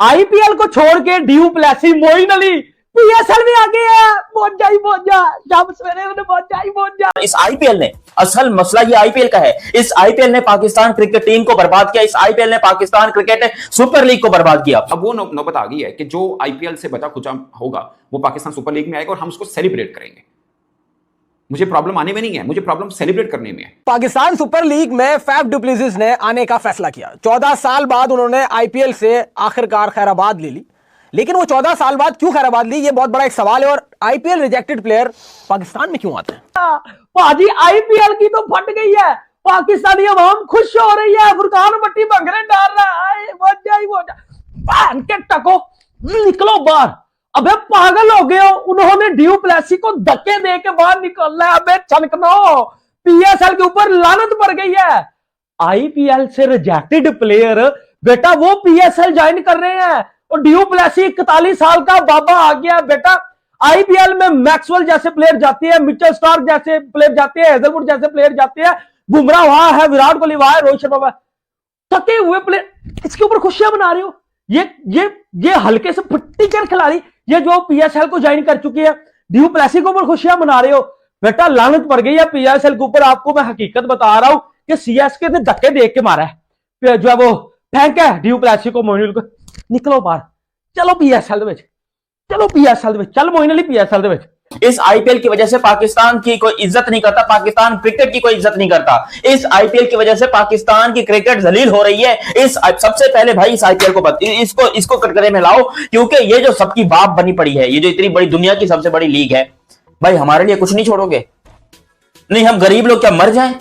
IPL को छोड़ के du Plessis, Moeen Ali PSL में आ गया। पहुंच जा, शाम सवेरे उन्हें पहुंच जा। इस आईपीएल ने, असल मसला ये आईपीएल का है, इस आईपीएल ने पाकिस्तान क्रिकेट टीम को बर्बाद किया, इस आईपीएल ने पाकिस्तान क्रिकेट सुपर लीग को बर्बाद किया। अब वो नौबत आ गई है कि जो आईपीएल से बचा खुचा होगा वो पाकिस्तान सुपर लीग में आएगा और हम उसको सेलिब्रेट करेंगे। मुझे प्रॉब्लम आने में नहीं है, मुझे प्रॉब्लम सेलिब्रेट करने में है। पाकिस्तान सुपर लीग में फैफ डु प्लेसिस ने आने का फैसला किया। 14 साल बाद उन्होंने आईपीएल से आखिरकार खैराबाद ले ली, लेकिन वो 14 साल बाद क्यों खैराबाद ली, ये बहुत बड़ा एक सवाल है। और आईपीएल रिजेक्टेड प्लेयर पाकिस्तान में क्यों आते हैं? पाजी आईपीएल की तो फट गई है, पाकिस्तानी अवाम खुश हो रही है, फुरकान पट्टी भंगरे डाल रहा है। के टको निकलो बाहर। अबे पागल हो गए हो, उन्होंने ड्यू प्लेसी को धक्के दे के बाहर निकलना है। अबे छनकनो, पीएसएल के ऊपर लानत पड़ गई है। आईपीएल से रिजेक्टेड प्लेयर बेटा वो पीएसएल ज्वाइन कर रहे हैं और ड्यू प्लेसी 41 साल का बाबा आ गया बेटा। आईपीएल में मैक्सवेल जैसे प्लेयर जाते हैं, मिचेल स्टार्क जैसे प्लेयर जाते हैं, हेजलवुड जैसे प्लेयर जाते हैं, बुमराह वहां है, विराट कोहली वहां है, रोहित शर्मा, थके हुए प्लेयर, इसके ऊपर खुशियां मना रहे हो। ये हल्के से फट्टी कर खिलाड़ी, ये जो पीएसएल को ज्वाइन कर चुकी है, ड्यू प्लेसी के ऊपर खुशियां मना रहे हो। बेटा लानत पड़ गई है पीएसएल के ऊपर। आपको मैं हकीकत बता रहा हूं कि सीएसके ने धक्के देख के मारा है, जो है वो फेंक है ड्यू प्लेसी को, मोइन को। निकलो बाहर, चलो पीएसएल में, चलो पीएसएल में, चल मोइन अली पीएसएल में। इस आईपीएल की वजह से पाकिस्तान की कोई इज्जत नहीं करता, पाकिस्तान क्रिकेट की कोई इज्जत नहीं करता। इस आईपीएल की वजह से पाकिस्तान की क्रिकेट जलील हो रही है। इस सबसे पहले भाई इस आईपीएल को इसको कटघरे में लाओ, क्योंकि ये जो सबकी बाप बनी पड़ी है, ये जो इतनी बड़ी दुनिया की सबसे बड़ी लीग है, भाई हमारे लिए कुछ नहीं छोड़ोगे? नहीं, हम गरीब लोग क्या मर जाएं,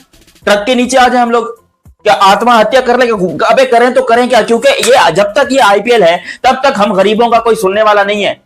ट्रक के नीचे आ जाए हम लोग, क्या आत्महत्या कर ले? अबे करें तो करें क्या? क्योंकि ये जब तक ये आईपीएल है तब तक हम गरीबों का कोई सुनने वाला नहीं है।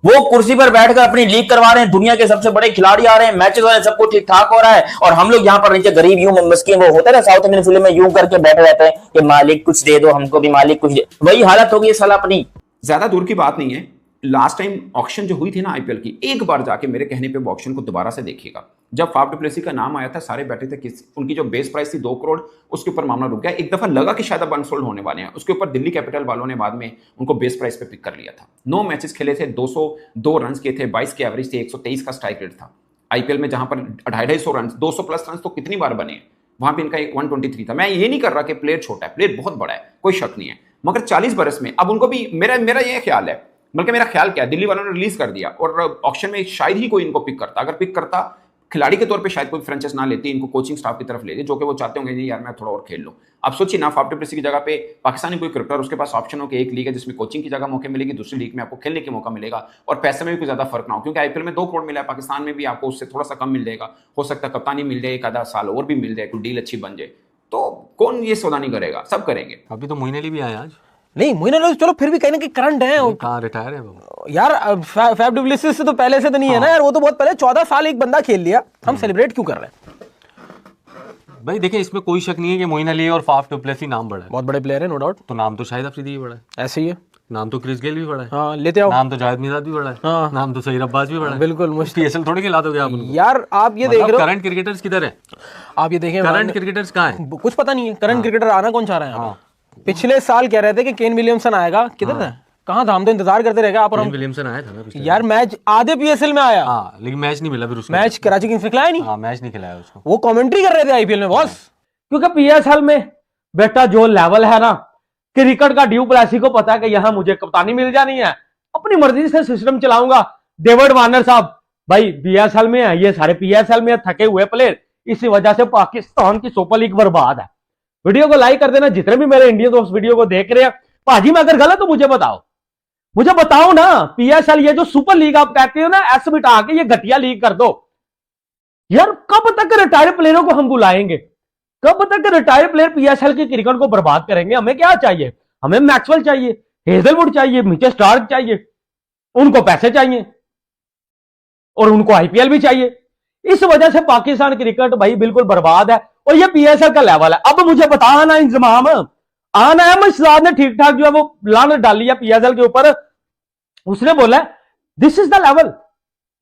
वो कुर्सी पर बैठकर अपनी लीग करवा रहे हैं, दुनिया के सबसे बड़े खिलाड़ी आ रहे हैं, मैचेस हो रहे हैं, सब कुछ ठीक ठाक हो रहा है, और हम लोग यहाँ पर नीचे गरीब यूं मस्किन, वो होता है ना साउथ इंडियन फिल्म में, यूं करके बैठे रहते हैं कि मालिक कुछ दे दो हमको भी, मालिक कुछ दे। वही हालत होगी साला अपनी। ज्यादा दूर की बात नहीं है, लास्ट टाइम ऑक्शन जो हुई थी ना आईपीएल की, एक बार जाके मेरे कहने पे वो ऑक्शन को दोबारा से देखिएगा। जब फाफ डु प्लेसी का नाम आया था, सारे बैठे थे, उनकी जो बेस प्राइस थी 2 करोड़, उसके ऊपर मामला रुक गया। एक दफा लगा कि शायद अब अनसोल्ड होने वाले हैं, उसके ऊपर दिल्ली कैपिटल वालों ने बाद में उनको बेस प्राइस पे पिक कर लिया था। 9 मैचेस खेले थे, 202 रन के थे, 22 की एवरेज थी, 123 का स्ट्राइक रेट था। आईपीएल में जहां पर 250 रन, 200 प्लस रन तो कितनी बार बने हैं, वहां पर इनका 123 था। मैं ये नहीं कर रहा कि प्लेयर छोटा है, प्लेयर बहुत बड़ा है, कोई शक नहीं है, मगर 40 बरस में अब उनको भी, मेरा ये ख्याल है, बल्कि मेरा ख्याल क्या है, दिल्ली वालों ने रिलीज कर दिया और ऑक्शन में शायद ही कोई इनको पिक करता। अगर पिक करता खिलाड़ी के तौर पे शायद कोई फ्रेंचाइज ना लेती, इनको कोचिंग स्टाफ की तरफ लेती, जो कि वो चाहते होंगे नहीं यार मैं थोड़ा और खेल लूं। अब सोचिए ना, फाफ डु प्लेसी की जगह पे पाकिस्तानी कोई क्रिकेटर, उसके पास ऑप्शन हो कि एक लीग है जिसमें कोचिंग की जगह मौके मिलेगी, दूसरी लीग में आपको खेलने के मौका मिलेगा और पैसे में भी कोई ज्यादा फर्क ना हो, क्योंकि आईपीएल में 2 करोड़ मिला है, पाकिस्तान में भी आपको उससे थोड़ा सा कम मिल जाएगा, हो सकता है कप्तानी मिल जाए, एक आधा साल और भी मिल जाए, कोई डील अच्छी बन जाए, तो कौन ये सौदा नहीं करेगा, सब करेंगे। अभी तो मोइन अली भी आया आज। नहीं, मोइन अली चलो फिर भी कहीं ना कहीं करंट है, कहाँ रिटायर है वो यार। फैफ डु प्लेसिस से तो पहले से तो नहीं है ना यार, वो तो बहुत पहले 14 साल एक बंदा खेल लिया, हम सेलिब्रेट क्यों कर रहे हैं? भाई देखिए, इसमें कोई शक नहीं है कि मोइन अली और फाफ डु प्लेसी नाम बड़ा है, बहुत बड़े प्लेयर है नो डाउट। तो नाम तो शाहिद अफरीदी भी बड़ा है, ऐसे ही है, नाम तो क्रिस गेल भी बड़ा है, हाँ लेते आओ, नाम तो जाहिद मिजाज भी बड़ा है, हाँ, नाम तो सहीर अब्बास भी बड़ा है। बिल्कुल मुश्किल, पीएसएल थोड़ी खिला दोगे आप उनको यार। आप ये देख रहे हो करंट क्रिकेटर्स किधर है, आप ये देखें करंट क्रिकेटर्स कहाँ है, कुछ पता नहीं है। करंट क्रिकेटर आना कौन चाह रहा है? पिछले साल कह रहे थे कि केन विलियमसन आएगा, किधर था? कहाँ था? हम तो इंतजार करते रह गए। आप और हम, विलियमसन आया था ना पिछले यार मैच आधे पीएसएल में आया, हाँ, लेकिन मैच नहीं मिला फिर उसको, मैच कराची किंग्स ने खिलाया नहीं, हाँ मैच नहीं खिलाया उसको, वो कमेंट्री कर रहे थे आईपीएल में बॉस। क्योंकि पीएसएल में बेटा जो लेवल है ना क्रिकेट का, ड्यू प्लेसी को पता है कि यहां मुझे कप्तानी मिल जानी है, अपनी मर्जी से सिस्टम चलाऊंगा। डेविड वार्नर साहब भाई पीएसएल में है, ये सारे पीएसएल में थके हुए प्लेयर, इसी वजह से पाकिस्तान की सुपर लीग बर्बाद है। वीडियो को लाइक कर देना, जितने भी मेरे इंडियन दोस्त वीडियो को देख रहे हैं। भाजी मैं अगर गलत तो मुझे बताओ ना। पीएसएल ये जो सुपर लीग आप कहते हो ना, एस बिठा के ये घटिया लीग कर दो यार। कब तक रिटायर्ड प्लेयरों को हम बुलाएंगे? कब तक रिटायर्ड प्लेयर पीएसएल की क्रिकेट को बर्बाद करेंगे? हमें क्या चाहिए? हमें मैक्सवेल चाहिए, हेजलवुड चाहिए, मिचेल स्टार्क चाहिए, उनको पैसे चाहिए और उनको आईपीएल भी चाहिए। इस वजह से पाकिस्तान क्रिकेट भाई बिल्कुल बर्बाद है और ये पीएसएल का लेवल है। अब मुझे बताना इंतजाम आना है, मुश्ताक ने ठीक ठाक जो है वो लानत डाली है पीएसएल के ऊपर। उसने बोला दिस इज द लेवल,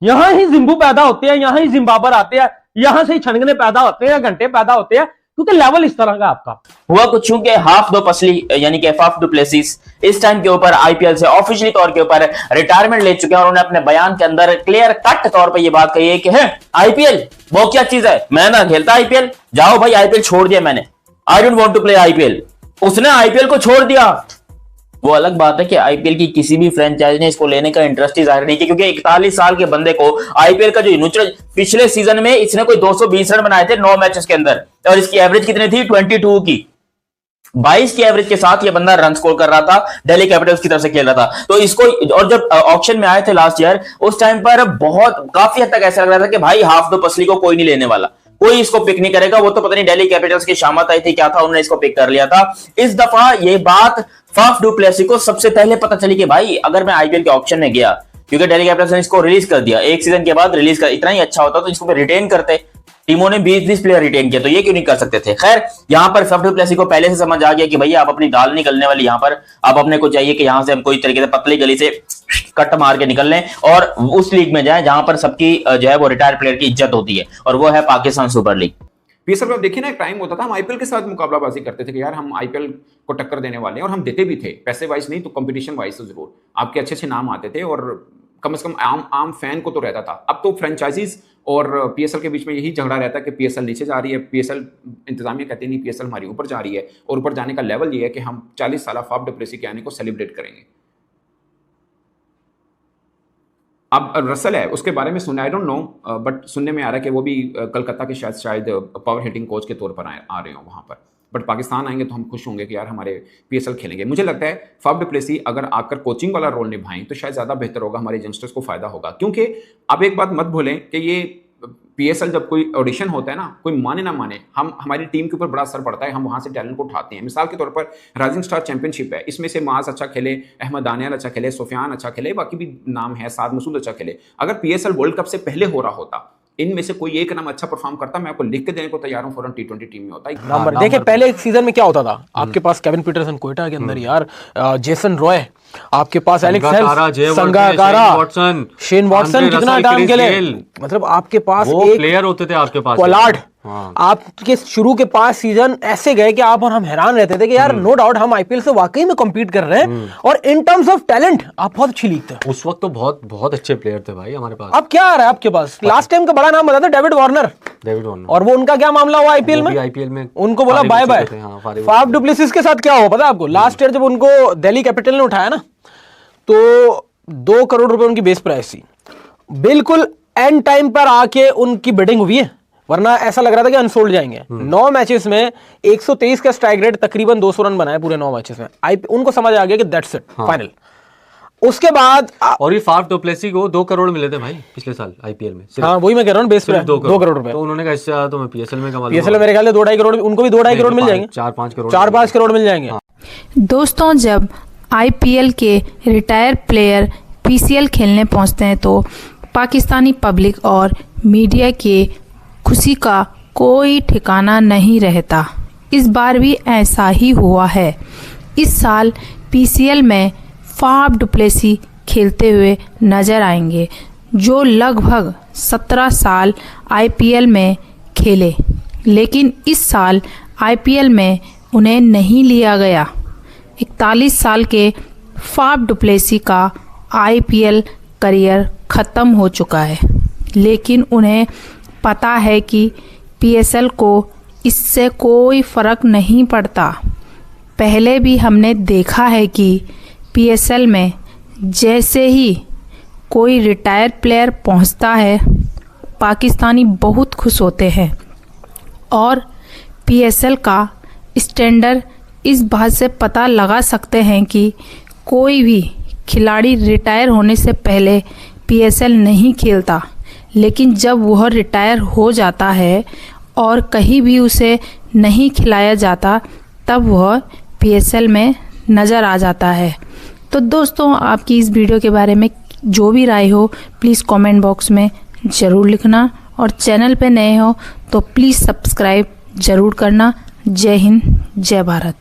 यहां ही जिम्बू पैदा होते हैं, यहां ही जिम्बाबर आते हैं, यहां से ही छनगने पैदा होते हैं, घंटे पैदा होते हैं, क्योंकि लेवल इस तरह का आपका हुआ कुछ यूं कि हाफ दो पसली यानी कि फाफ डुप्लेसिस इस टाइम के ऊपर आईपीएल से ऑफिशियली तौर के ऊपर रिटायरमेंट ले चुके हैं और उन्होंने अपने बयान के अंदर क्लियर कट तौर पे ये बात कही है कि है आईपीएल वो क्या चीज है, मैं ना खेलता आईपीएल, जाओ भाई आईपीएल छोड़ दिया मैंने, I don't want to play IPL. उसने आईपीएल को छोड़ दिया। वो अलग बात है कि आईपीएल की किसी भी फ्रेंचाइज ने इसको लेने का इंटरेस्ट ही जाहिर नहीं किया, क्योंकि 41 साल के बंदे को आईपीएल का जो न्यूट्रल, पिछले सीजन में इसने कोई 220 रन बनाए थे 9 मैचेस के अंदर और इसकी एवरेज कितनी थी 22 की, 22 की एवरेज के साथ ये बंदा रन स्कोर कर रहा था, दिल्ली कैपिटल्स की तरफ से खेल रहा था। तो इसको, और जब ऑक्शन में आए थे लास्ट ईयर उस टाइम पर बहुत काफी हद तक ऐसा लग रहा था कि भाई हाफ दो पसली को कोई नहीं लेने वाला, कोई इसको पिक नहीं करेगा। वो तो पता नहीं दिल्ली कैपिटल्स की शामत आई थी क्या था, उन्होंने इसको पिक कर लिया था। इस दफा ये बात फाफ डुप्लेसी को सबसे पहले पता चली कि भाई अगर मैं आईपीएल के ऑक्शन में गया, क्योंकि दिल्ली कैपिटल्स ने इसको रिलीज कर दिया, एक सीजन के बाद रिलीज कर, इतना ही अच्छा होता तो इसको रिटेन करते, टीमों ने 20 प्लेयर रिटेन किया तो ये क्यों नहीं कर सकते थे। खैर यहां पर फाफ डुप्लेसी को पहले से समझ आ गया कि भैया आप अपनी दाल निकलने वाली, यहां पर आप अपने को चाहिए कि यहां से हम कोई तरीके से पतली गली से कट मार के निकल लें और उस लीग में जाएं जहां पर सबकी जो है वो रिटायर्ड प्लेयर की इज्जत होती है, और वो है पाकिस्तान सुपर लीग। पीएसएल में देखिए ना, एक टाइम होता था हम आईपीएल के साथ मुकाबलाबाजी करते थे कि यार हम आईपीएल को टक्कर देने वाले हैं, और हम देते भी थे, पैसे वाइज नहीं तो कंपटीशन वाइज तो जरूर। आपके अच्छे अच्छे नाम आते थे और कम से कम आम फैन को तो रहता था। अब तो फ्रेंचाइजीज और पीएसएल के बीच में यही झगड़ा रहता है कि पीएसएल नीचे जा रही है, पीएसएल इंतजामिया कहते नहीं पीएसएल हमारी ऊपर जा रही है, और ऊपर जाने का लेवल ये है कि हम 40 साल फाफ डुप्लेसी के आने को सेलिब्रेट करेंगे। अब रसल है, उसके बारे में सुना, आई डोंट नो, बट सुनने में आ रहा है कि वो भी कलकत्ता के शायद पावर हिटिंग कोच के तौर पर आ रहे हो वहाँ पर। बट पाकिस्तान आएंगे तो हम खुश होंगे कि यार हमारे पीएसएल खेलेंगे। मुझे लगता है फाफ डुप्लेसी अगर आकर कोचिंग वाला रोल निभाएं तो शायद ज़्यादा बेहतर होगा, हमारे यंगस्टर्स को फायदा होगा। क्योंकि अब एक बात मत भूलें कि ये पीएसएल जब कोई ऑडिशन होता है ना, कोई माने ना माने, हमारी टीम के ऊपर बड़ा असर पड़ता है, हम वहां से टैलेंट को उठाते हैं। मिसाल के तौर पर राइजिंग स्टार चैंपियनशिप है, इसमें से माज अच्छा खेले, अहमद दानियाल अच्छा खेले, सुफियान अच्छा खेले, बाकी भी नाम है, साद मसूद अच्छा खेले। अगर पीएसएल वर्ल्ड कप से पहले हो रहा होता, इनमें से कोई एक नाम अच्छा परफॉर्म करता, मैं आपको लिख के देने को तैयार हूं, फौरन टी20 टीम में होता है नंबर। देखिए पहले एक सीजन में क्या होता था, आपके पास केविन पीटरसन कोयटा के अंदर यार, जेसन रॉय, आपके पास Alex Hales, Sangakkara, Shane Watson कितना टाइम खेले, मतलब आपके पास एक प्लेयर होते थे आपके पास पोलार्ड। आपके शुरू के 5 सीजन ऐसे गए कि आप और हम हैरान रहते थे कि यार नो डाउट हम आईपीएल से वाकई में कम्पीट कर रहे हैं, और इन टर्म्स ऑफ टैलेंट आप बहुत अच्छी लीग थे। उस वक्त तो बहुत बहुत अच्छे प्लेयर थे भाई हमारे पास। अब क्या आ रहा है आपके पास? लास्ट टाइम का बड़ा नाम बता था डेविड वार्नर, और वो उनका क्या मामला हुआ आईपीएल में उनको बोला बाय बाय। फाफ डुप्लेसिस के साथ क्या हुआ पता है आपको? लास्ट ईयर जब उनको दिल्ली कैपिटल ने उठाया ना, तो 2 करोड़ रुपए उनकी बेस प्राइस थी, बिल्कुल एंड टाइम पर आके उनकी बिडिंग हुई है, वरना ऐसा लग रहा था कि अनसोल्ड जाएंगे। 9 मैचेस में 123 का स्ट्राइक रेट, तकरीबन 200 रन बनाए पूरे 9 मैचेस में। उनको समझ आ गया कि दैट्स इट, फाइनल। उसके बाद और ये फाफ डुप्लेसी को 2 करोड़ मिले थे भाई पिछले साल आईपीएल में। हाँ वही मैं कह रहा हूँ, बेस पे 2 करोड़ रुपए। तो उन्होंने कहा इससे तो मैं पीएसएल में कमा लूंगा। पीएसएल में मेरे ख्याल से 2-2.5 करोड़, उनको भी 2-2.5 करोड़ मिल जाएंगे, 4-5 करोड़ मिल जाएंगे। दोस्तों जब आईपीएल के रिटायर प्लेयर पीसीएल खेलने पहुंचते हैं तो पाकिस्तानी पब्लिक और मीडिया के खुशी का कोई ठिकाना नहीं रहता। इस बार भी ऐसा ही हुआ है। इस साल पीसीएल में फाफ डुप्लेसी खेलते हुए नजर आएंगे, जो लगभग 17 साल आईपीएल में खेले, लेकिन इस साल आईपीएल में उन्हें नहीं लिया गया। 41 साल के फाफ डुप्लेसी का आईपीएल करियर ख़त्म हो चुका है, लेकिन उन्हें पता है कि पीएसएल को इससे कोई फ़र्क नहीं पड़ता। पहले भी हमने देखा है कि पीएसएल में जैसे ही कोई रिटायर प्लेयर पहुंचता है, पाकिस्तानी बहुत खुश होते हैं, और पीएसएल का स्टैंडर्ड इस बात से पता लगा सकते हैं कि कोई भी खिलाड़ी रिटायर होने से पहले पीएसएल नहीं खेलता, लेकिन जब वह रिटायर हो जाता है और कहीं भी उसे नहीं खिलाया जाता, तब वह पीएसएल में नज़र आ जाता है। तो दोस्तों आपकी इस वीडियो के बारे में जो भी राय हो प्लीज़ कमेंट बॉक्स में ज़रूर लिखना, और चैनल पे नए हो तो प्लीज़ सब्सक्राइब ज़रूर करना। जय हिंद, जय भारत।